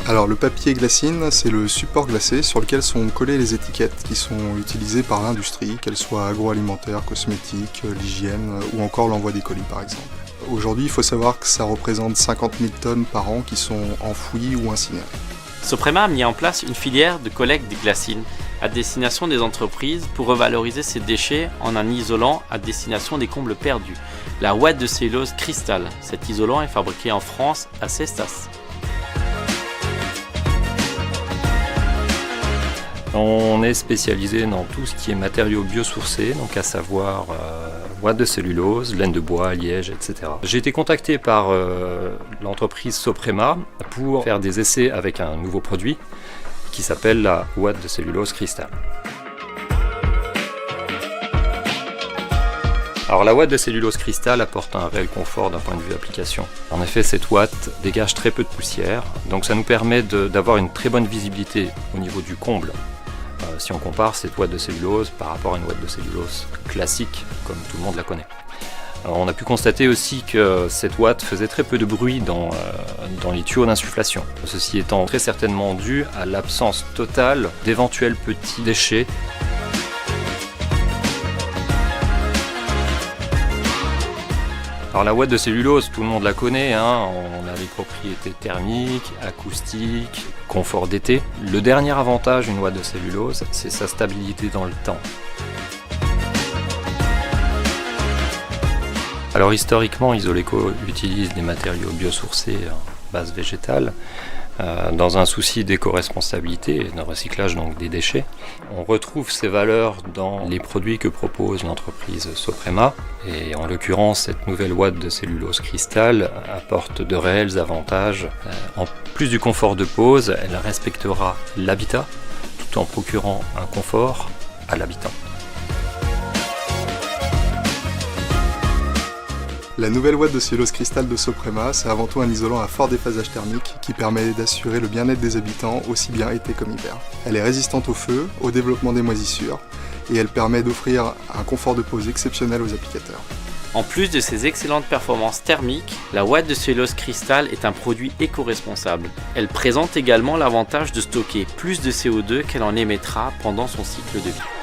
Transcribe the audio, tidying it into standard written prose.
Alors le papier glacine, c'est le support glacé sur lequel sont collées les étiquettes qui sont utilisées par l'industrie, qu'elles soient agroalimentaires, cosmétiques, l'hygiène ou encore l'envoi des colis par exemple. Aujourd'hui, il faut savoir que ça représente 50 000 tonnes par an qui sont enfouies ou incinérées. Soprema a mis en place une filière de collecte des glacines à destination des entreprises pour revaloriser ces déchets en un isolant à destination des combles perdus, la ouate de cellulose Cristal. Cet isolant est fabriqué en France à Cestas. On est spécialisé dans tout ce qui est matériaux biosourcés, donc à savoir ouate de cellulose, laine de bois, liège, etc. J'ai été contacté par l'entreprise Soprema pour faire des essais avec un nouveau produit qui s'appelle la ouate de cellulose Cristal. Alors la ouate de cellulose Cristal apporte un réel confort d'un point de vue application. En effet, cette ouate dégage très peu de poussière, donc ça nous permet d'avoir une très bonne visibilité au niveau du comble. Si on compare cette ouate de cellulose par rapport à une ouate de cellulose classique, comme tout le monde la connaît. Alors, on a pu constater aussi que cette ouate faisait très peu de bruit dans les tuyaux d'insufflation. Ceci étant très certainement dû à l'absence totale d'éventuels petits déchets. Alors la ouate de cellulose, tout le monde la connaît, hein. On a les propriétés thermiques, acoustiques, confort d'été. Le dernier avantage d'une ouate de cellulose, c'est sa stabilité dans le temps. Alors historiquement, Isoleco utilise des matériaux biosourcés en base végétale, dans un souci d'éco-responsabilité et de recyclage donc des déchets. On retrouve ces valeurs dans les produits que propose l'entreprise Soprema, et en l'occurrence cette nouvelle ouate de cellulose Cristal apporte de réels avantages. En plus du confort de pose, elle respectera l'habitat tout en procurant un confort à l'habitant. La nouvelle ouate de cellulose Cristal de Soprema, c'est avant tout un isolant à fort déphasage thermique qui permet d'assurer le bien-être des habitants aussi bien été comme hiver. Elle est résistante au feu, au développement des moisissures et elle permet d'offrir un confort de pose exceptionnel aux applicateurs. En plus de ses excellentes performances thermiques, la ouate de cellulose Cristal est un produit éco-responsable. Elle présente également l'avantage de stocker plus de CO2 qu'elle en émettra pendant son cycle de vie.